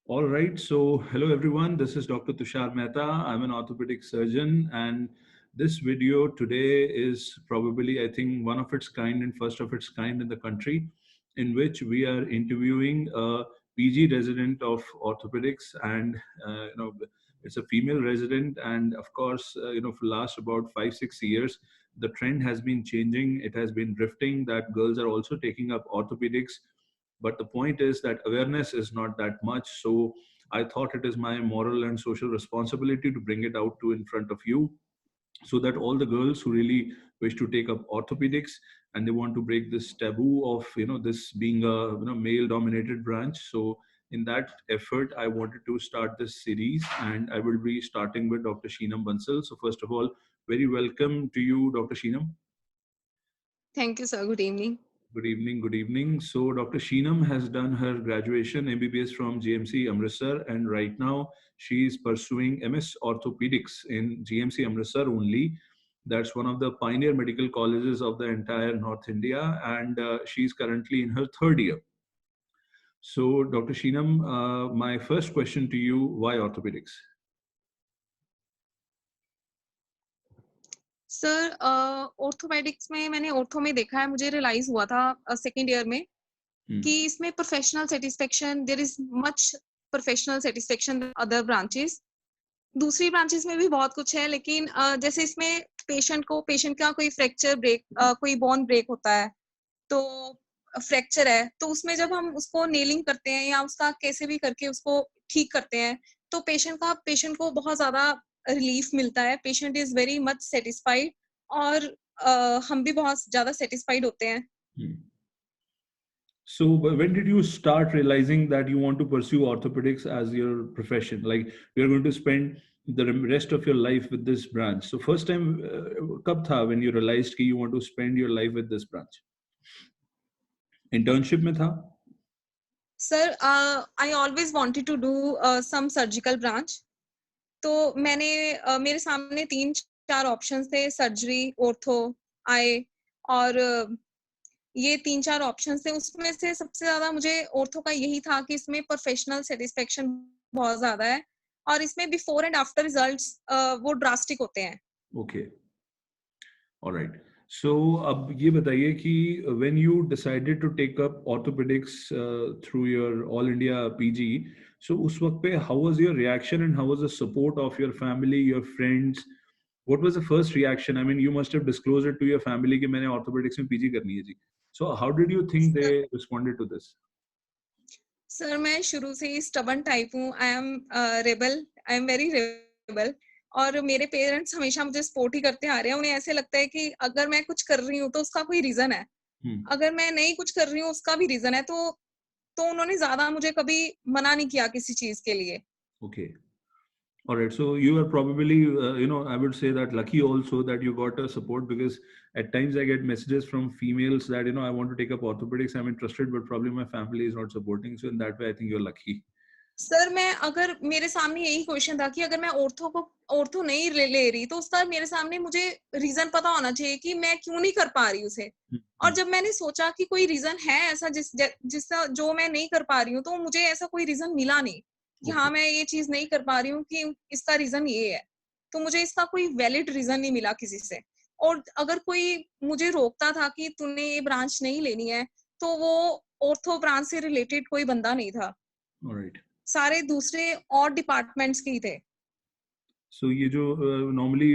All right. So, hello everyone. This is Dr. Tushar Mehta. I'm an orthopedic surgeon, and this video today is probably, I think, one of its kind and first of its kind in the country, in which we are interviewing a PG resident of orthopedics, and it's a female resident, and of course, for last about 5 6 years, the trend has been changing. It has been drifting that girls are also taking up orthopedics, but the point is that awareness is not that much. So I thought it is my moral and social responsibility to bring it out to in front of you, so that all the girls who really wish to take up orthopedics and they want to break this taboo of this being a male dominated branch. So in that effort, I wanted to start this series, and I will be starting with Dr. Sheenam Bansal. So first of all, very welcome to you, Dr. Sheenam. Thank you, sir. Good evening. Good evening. Good evening. So, Dr. Sheenam has done her graduation MBBS from GMC Amritsar, and right now she is pursuing MS Orthopedics in GMC Amritsar only. That's one of the pioneer medical colleges of the entire North India, and she's currently in her third year. So, Dr. Sheenam, my first question to you: why orthopedics? Sir orthopaedics में मैंने ortho में देखा है, मुझे realise हुआ था second year में कि इसमें professional satisfaction, there is much professional satisfaction other branches. दूसरी ब्रांचेस में भी बहुत कुछ है, लेकिन जैसे इसमें पेशेंट का कोई फ्रैक्चर ब्रेक, कोई बोन ब्रेक होता है, तो फ्रैक्चर है, तो उसमें जब हम उसको नेलिंग करते हैं या उसका कैसे भी करके उसको ठीक करते हैं, तो पेशेंट को बहुत ज्यादा रिलीफ मिलता है। Patient is very much satisfied, और हम भी बहुत ज्यादा सेटिस्फाइड होते हैं। So when did you start realizing that you want to pursue orthopedics as your profession? Like you're going to spend the rest of your life with this branch. So first time, कब था when you realized कि you want to spend your life with this branch? Internship में था? Sir I always wanted to do some surgical branch. तो मैंने मेरे सामने 3-4 options थे, सर्जरी, ऑर्थो, आई, और ये 3-4 ऑप्शंस थे। उसमें से सबसे ज्यादा मुझे ऑर्थो का यही था कि इसमें प्रोफेशनल सेटिस्फेक्शन बहुत ज्यादा है, और इसमें बिफोर एंड आफ्टर रिजल्ट्स वो ड्रास्टिक होते हैं। Okay. All right. So अब ये बताइए कि when you decided to take up orthopedics through your All India PG, so उस वक्त पे how was your reaction and how was the support of your family, your friends? What was the first reaction? I mean, you must have disclosed it to your family कि मैंने orthopedics में PG करनी है जी. So how did you think they responded to this? Sir मैं शुरू से ही stubborn type हूँ। I am rebel, I am very rebel, और मेरे पेरेंट्स हमेशा मुझे सपोर्ट ही करते आ रहे हैं। उन्हें ऐसे लगता है कि अगर मैं कुछ कर रही हूँ तो उसका कोई रीजन है, अगर मैं नहीं कुछ कर रही हूँ उसका भी रीजन है। तो उन्होंने ज्यादा मुझे कभी मना नहीं किया किसी चीज के लिए। Okay. All right. So you are probably, I would say that lucky also that you got a support, because at times I get messages from females that, I want to take up orthopedics, I'm interested, but probably my family is not supporting. So in that way, I think you're lucky. Sir मैं अगर मेरे सामने यही question था कि अगर मैं ortho नहीं ले रही तो उसका मेरे सामने मुझे रीजन पता होना चाहिए कि मैं क्यों नहीं कर पा रही उसे। और जब मैंने सोचा कि कोई रीजन है ऐसा जिसका जो मैं नहीं कर पा रही हूँ, तो मुझे ऐसा कोई रीजन मिला नहीं कि हाँ मैं ये चीज नहीं कर पा रही हूँ कि इसका रीजन ये है। तो मुझे इसका कोई वैलिड रीजन नहीं मिला किसी से। और अगर कोई मुझे रोकता था कि तूने ये ब्रांच नहीं लेनी है, तो वो ऑर्थो ब्रांच से रिलेटेड कोई बंदा नहीं था। All right. सारे दूसरे और डिपार्टमेंट्स के ही थे। So ये जो normally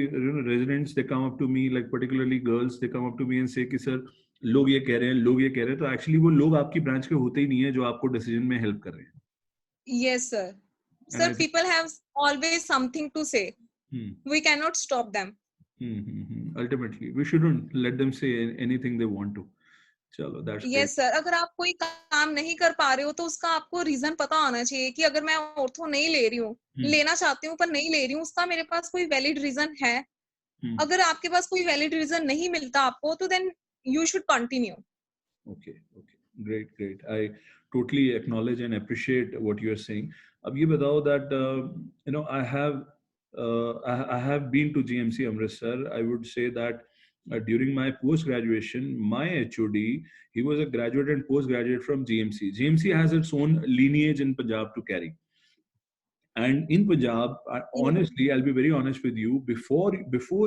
residents they come up to me, like particularly girls, they come up to me and say कि sir लोग ये कह रहे हैं, लोग ये कह रहे हैं, तो actually वो लोग आपकी ब्रांच के होते ही नहीं है जो आपको डिसीजन में हेल्प कर रहे हैं. Yes sir. And sir I think, people have always something to say, we can not stop them. ultimately we shouldn't let them say anything they want to. चलो, that's great. यस सर, अगर आप कोई काम नहीं कर पा रहे हो तो उसका आपको रीजन पता होना चाहिए कि अगर मैं ऑर्थो नहीं ले रही हूँ, लेना चाहती हूँ पर नहीं ले रही हूँ, उसका मेरे पास कोई वैलिड रीजन है। अगर आपके पास कोई वैलिड रीजन नहीं मिलता आपको, तो then you should continue. Okay, great. I totally acknowledge and appreciate what you're saying. अब ये बताओ that I have been to GMC Amritsar. I would say that during my post graduation, my HOD, he was a graduate and postgraduate from GMC. GMC has its own lineage in Punjab to carry. And in Punjab, honestly, I'll be very honest with you, before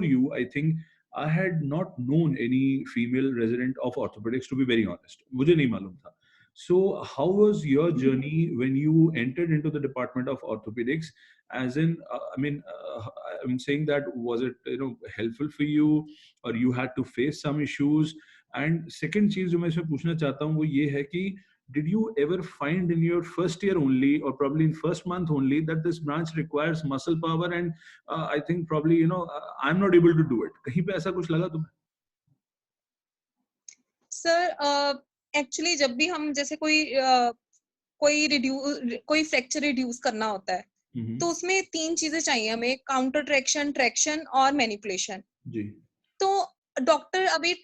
you, I think I had not known any female resident of orthopedics, to be very honest. मुझे नहीं मालूम था. So how was your journey when you entered into the department of orthopedics? As in, I'm saying that, was it, helpful for you, or you had to face some issues? And second चीज जो मैं इसमें पूछना चाहता हूँ वो ये है कि did you ever find in your first year only, or probably in first month only, that this branch requires muscle power, and I think probably I'm not able to do it? कहीं पे ऐसा कुछ लगा तुम्हें? Sir actually जब भी हम जैसे कोई फ्रैक्चर रिड्यूस करना होता है, तो उसमें 3 चीजें चाहिए हमें, काउंटर ट्रैक्शन, ट्रैक्शन और मैनिपुलेशन. जी. तो डॉक्टर अभी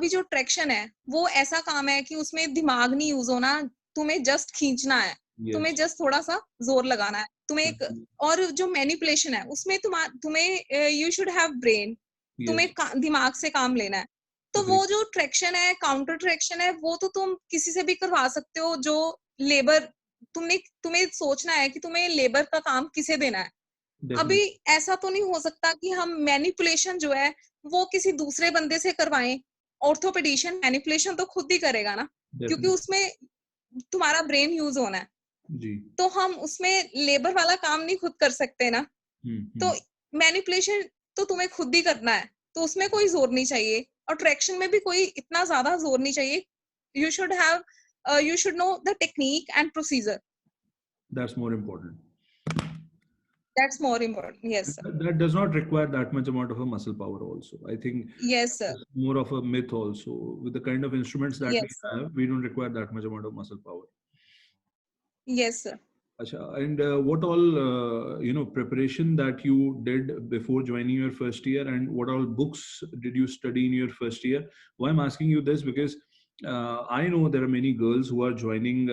जो ट्रैक्शन है वो ऐसा काम है कि उसमें दिमाग नहीं यूज होना, तुम्हें जस्ट खींचना है. yes. तुम्हें जस्ट थोड़ा सा जोर लगाना है तुम्हें. और जो मैनिपुलेशन है उसमें तुम्हें यू शुड हैव ब्रेन, तुम्हें दिमाग से काम लेना है. तो वो जो ट्रैक्शन है, काउंटर ट्रैक्शन है, वो तो तुम किसी से भी करवा सकते हो. जो लेबर तुम्हें सोचना है कि तुम्हें लेबर का काम किसे देना है. अभी ऐसा तो नहीं हो सकता कि हम मैनिपुलेशन जो है वो किसी दूसरे बंदे से करवाएं. ऑर्थोपेडिशियन मैनिपुलेशन तो खुद ही करेगा ना, क्योंकि उसमें तुम्हारा ब्रेन यूज होना है. जी. तो हम उसमें लेबर वाला काम नहीं खुद कर सकते ना. तो मैनिपुलेशन तो तुम्हें खुद ही करना है, तो उसमें कोई जोर नहीं चाहिए. और ट्रैक्शन में भी कोई इतना ज्यादा जोर नहीं चाहिए. You should know the technique and procedure. That's more important. That's more important. Yes, sir. That does not require that much amount of a muscle power also. I think yes, sir. It's more of a myth also. With the kind of instruments that yes, we have, we don't require that much amount of muscle power. Yes, sir. And what all preparation that you did before joining your first year, and what all books did you study in your first year? Why I'm asking you this, because I know there are many girls who are joining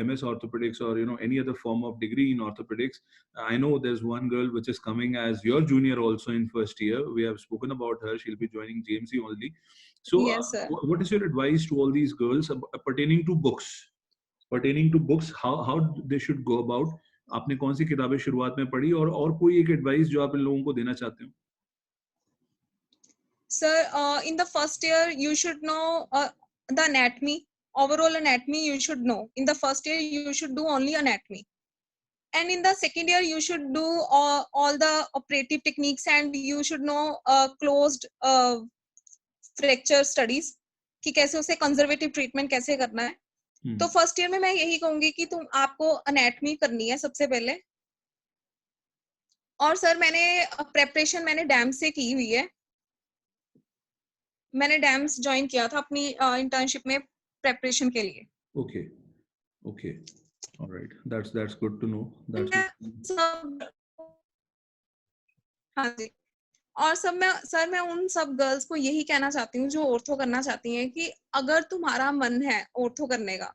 MS orthopedics, or any other form of degree in orthopedics. I know there's one girl which is coming as your junior also in first year. We have spoken about her. She'll be joining GMC only. So yes, sir. What is your advice to all these girls pertaining to books? How they should go about? आपने कौन सी किताबें शुरुआत में पढ़ी, और कोई एक advice जो आप इन लोगों को देना चाहते हो? Sir, in the first year you should know the anatomy, overall anatomy you should know. In the first year you should do only anatomy, and in the second year you should do all the operative techniques, and you should know closed fracture studies कि कैसे उसे conservative treatment कैसे करना है. तो first year में मैं यही कहूंगी कि आपको एनाटॉमी करनी है सबसे पहले. और सर प्रेपरेशन मैंने डैम्स से की हुई है. मैंने डैम्स ज्वाइन किया था अपनी इंटर्नशिप में प्रेपरेशन के लिए. Okay. All right. That's good to know. हाँ जी. और सर मैं उन सब गर्ल्स को यही कहना चाहती हूँ जो ऑर्थो करना चाहती हैं कि अगर तुम्हारा मन है ऑर्थो करने का,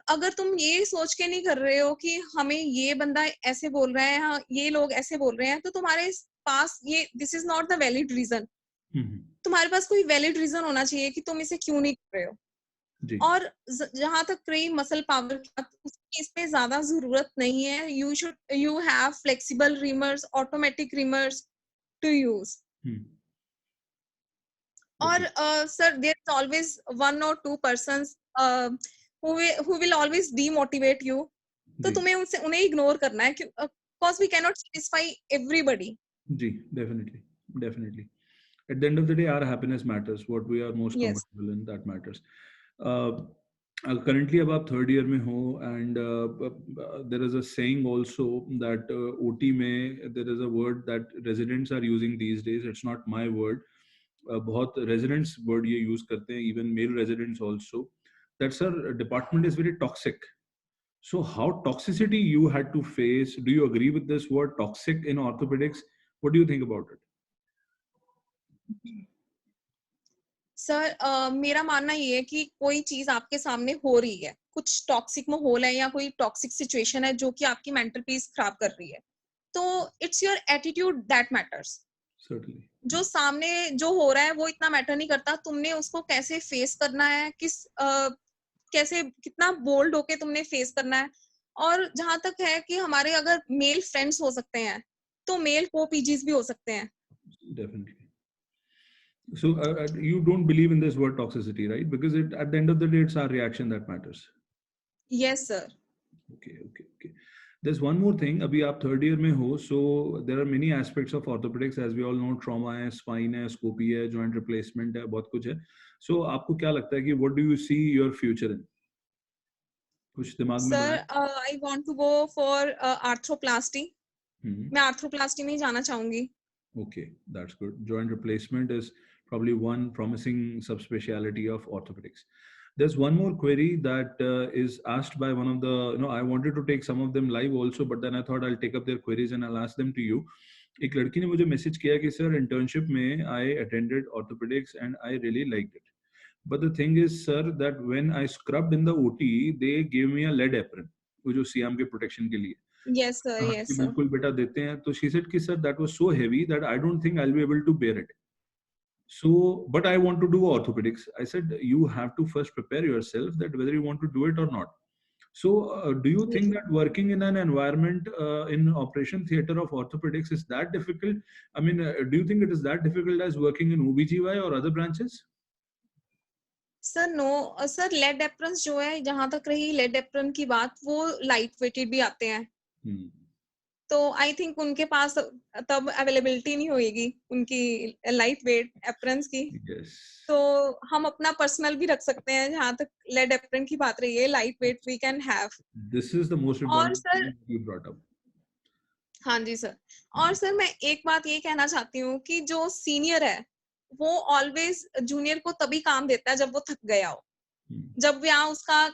अगर तुम ये सोच के नहीं कर रहे हो कि हमें ये बंदा ऐसे बोल रहा है, ये लोग ऐसे बोल रहे हैं, तो तुम्हारे पास this is not the valid reason. तुम्हारे पास कोई वैलिड रीजन होना चाहिए कि तुम इसे क्यों नहीं कर रहे हो. और जहां तक रही मसल पावर की, इसमें ज्यादा जरूरत नहीं है. You have flexible reamers, automatic reamers to use. और sir there is always one or two persons who will always demotivate you. तो तुम्हें उन्हें इग्नोर करना है, because we cannot satisfy everybody. Ji, definitely. At the end of the day, our happiness matters. What we are most comfortable in, that matters. Currently अब आप third year में हो, and there is a saying also that OT में there is a word that residents are using these days. It's not my word. बहुत residents word ये use करते हैं, even male residents also. That sir, department is very toxic. So how toxicity you had to face? Do you agree with this word toxic in orthopedics? What do you think about it? Sir मेरा मानना ये है कि कोई चीज आपके सामने हो रही है, कुछ टॉक्सिक माहौल है या कोई टॉक्सिक सिचुएशन है जो कि आपकी मेंटल पीस खराब कर रही है, तो it's your attitude that matters. जो सामने जो हो रहा है वो इतना मैटर नहीं करता. तुमने उसको कैसे फेस करना है, कैसे कितना बोल्ड होके तुमने फेस करना है, और जहां तक है कि हमारे अगर मेल फ्रेंड्स हो सकते हैं तो मेल को पीजीज भी हो सकते हैं. Definitely. So you don't believe in this word toxicity, right? Because at the end of the day, it's our reaction that matters. Yes sir. Okay. There's one more thing. अभी आप third year में हो, so there are many aspects of orthopedics, as we all know. Trauma है, spine है, scopy है, joint replacement है, बहुत कुछ है. So आपको क्या लगता है कि what do you see your future in? कुछ दिमाग में सर बनाया? I want to go for arthroplasty. मैं आर्थ्रोप्लास्टी में ही जाना चाहूंगी. Okay, that's good. Joint replacement is probably one promising subspecialty of orthopedics. There's one more query that is asked by one of the, I wanted to take some of them live also, but then I thought I'll take up their queries and I'll ask them to you. एक लड़की ने मुझे message किया कि sir internship में I attended orthopedics and I really liked it. But the thing is, sir, that when I scrubbed in the OT, they gave me a lead apron, वो जो SIAM के प्रोटेक्शन के लिए. Yes sir. हाँ, कि बिल्कुल बेटा देते हैं. तो she said कि sir, that was so heavy that I don't think I'll be able to bear it. So, but I want to do orthopedics. I said, you have to first prepare yourself that whether you want to do it or not. So, do you think that working in an environment in operation theater of orthopedics is that difficult? I mean, do you think it is that difficult as working in OBGY or other branches? Sir no sir. Lead apron जो है, जहां तक रही lead apron की बात, वो light weighted भी आते हैं. तो आई थिंक उनके पास तब अवेलेबिलिटी नहीं होगी उनकी लाइट वेट एप्रन्स की. तो हम अपना पर्सनल भी रख सकते हैं. जहां तक लेड एप्रन की बात रही है, light weight we can have. This is the most important thing you brought up. हाँ जी सर. और सर मैं एक बात ये कहना चाहती हूँ कि जो सीनियर है वो ऑलवेज जूनियर को तभी काम देता है जब वो थक गया हो. जब यहाँ उसका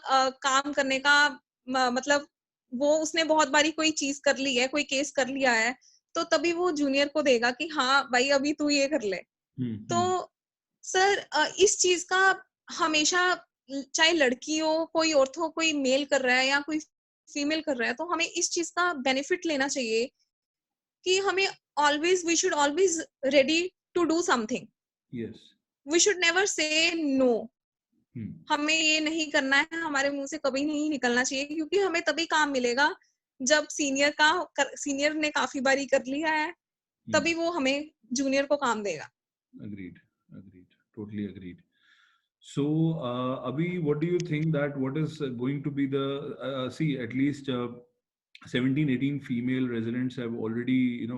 काम करने का मतलब वो उसने बहुत बारी कोई चीज कर ली है, कोई केस कर लिया है, तो तभी वो जूनियर को देगा कि हाँ भाई अभी तू ये कर ले. तो सर इस चीज का हमेशा, चाहे लड़की हो, कोई औरत हो, कोई मेल कर रहा है या कोई फीमेल कर रहा है, तो हमें इस चीज का बेनिफिट लेना चाहिए कि हमें we should always ready to do something. We should never say no. हमें ये नहीं करना है, हमारे मुंह से कभी नहीं निकलना चाहिए, क्योंकि हमें तभी काम मिलेगा जब सीनियर ने काफी बारी कर लिया है, तभी वो हमें जूनियर को काम देगा. Agreed. Totally agreed. So, Abhi, what do you think that what is going to be the, see, at least 17, 18 female residents have already,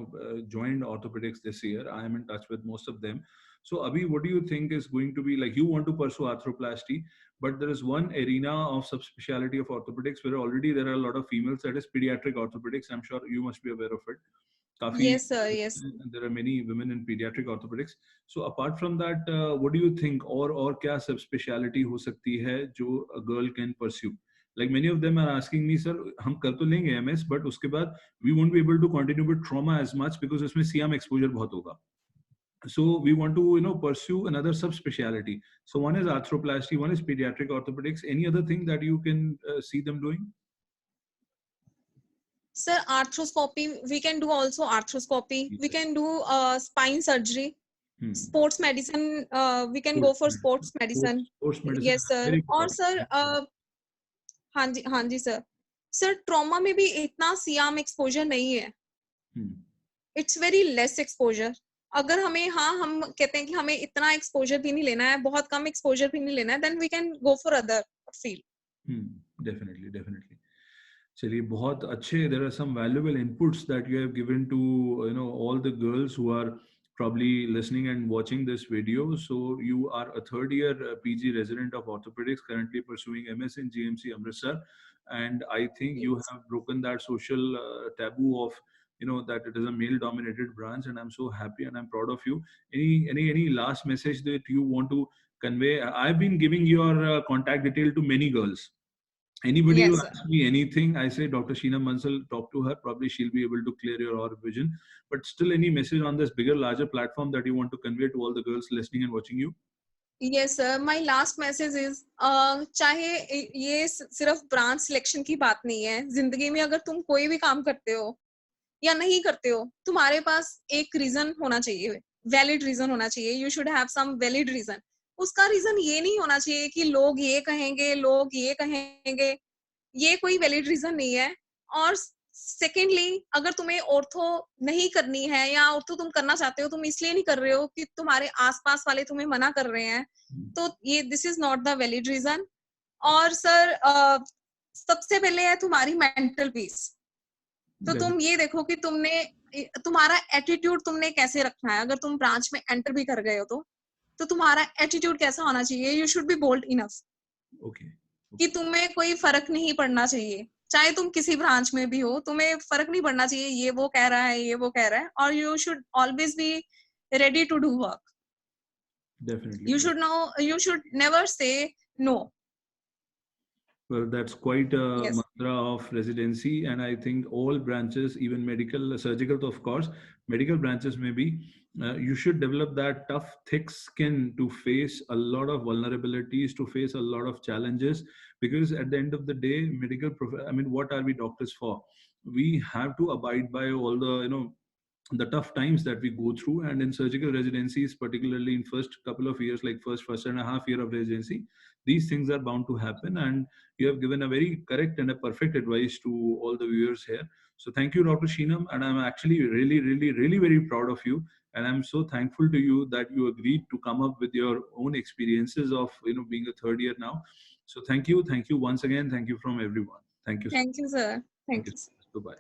joined orthopedics this year. I am in touch with most of them. So, Abhi, what do you think is going to be like? You want to pursue arthroplasty, but there is one arena of subspecialty of orthopedics where already there are a lot of females, that is pediatric orthopedics. I'm sure you must be aware of it. Yes, sir. Yes. There are many women in pediatric orthopedics. So apart from that, what do you think, or क्या subspecialty हो सकती है जो a girl can pursue? Like many of them are asking me, sir, हम कर तो लेंगे MS, but उसके बाद we won't be able to continue with trauma as much because उसमें CM exposure बहुत होगा. So we want to, pursue another subspecialty. So one is arthroplasty, one is pediatric orthopedics. Any other thing that you can see them doing? Sir, arthroscopy, we can do also arthroscopy. Yes. We can do spine surgery. Sports medicine, we can go for sports medicine. Sports medicine. Yes, sir. और sir, हाँ जी sir. Sir, trauma में भी इतना SIAM exposure नहीं है. It's very less exposure. अगर हम कहते हैं कि हमें इतना exposure भी नहीं लेना है, बहुत कम exposure भी नहीं लेना है, then we can go for other field. Definitely. चलिए बहुत अच्छे. There are some valuable inputs that you have given to all the girls who are probably listening and watching this video. So you are a third year PG resident of orthopedics, currently pursuing MS in GMC Amritsar, and I think you have broken that social taboo of that it is a male dominated branch, and I'm so happy and I'm proud of you. Any last message that you want to convey? I've been giving your contact detail to many girls. Anybody who asks me anything, I say, Dr. Sheena Mansal, talk to her. Probably she'll be able to clear your vision. But still, any message on this bigger, larger platform that you want to convey to all the girls listening and watching you? Yes, sir. My last message is, चाहे ये सिर्फ branch selection की बात नहीं है. जिंदगी में अगर तुम कोई भी काम करते हो या नहीं करते हो, तुम्हारे पास एक रीजन होना चाहिए, वैलिड रीजन होना चाहिए. You should have some valid reason. उसका रीजन ये नहीं होना चाहिए कि लोग ये कहेंगे, लोग ये कहेंगे. ये कोई वैलिड रीजन नहीं है। और सेकेंडली, अगर तुम्हें ऑर्थो नहीं करनी है या ऑर्थो तुम करना चाहते हो, तुम इसलिए नहीं कर रहे हो कि तुम्हारे आसपास वाले तुम्हें मना कर रहे हैं, तो ये this is not the valid reason. और सर सबसे पहले है तुम्हारी मेंटल पीस। तो तुम ये देखो कि तुम्हारा एटीट्यूड तुमने कैसे रखना है। अगर तुम ब्रांच में एंटर भी कर गए हो तो तुम्हारा एटीट्यूड कैसा होना चाहिए। You should be bold enough कि तुम्हें कोई फर्क नहीं पड़ना चाहिए, चाहे तुम किसी ब्रांच में भी हो, तुम्हें फर्क नहीं पड़ना चाहिए ये वो कह रहा है, ये वो कह रहा है। और you should always be ready to do work. Definitely. You should never say no. Well, that's quite a Yes. mantra of residency, and I think all branches, even medical, surgical, of course, medical branches maybe, you should develop that tough, thick skin to face a lot of vulnerabilities, to face a lot of challenges. Because at the end of the day, I mean, what are we doctors for? We have to abide by all the tough times that we go through. And in surgical residencies, particularly in first couple of years, like first and a half year of residency, these things are bound to happen. And you have given a very correct and a perfect advice to all the viewers here. So thank you, Dr. Sheenam. And I'm actually really very proud of you. And I'm so thankful to you that you agreed to come up with your own experiences of being a third year now. So thank you once again. Thank you from everyone. Thank you. Thank you, sir. Thank you. Bye-bye.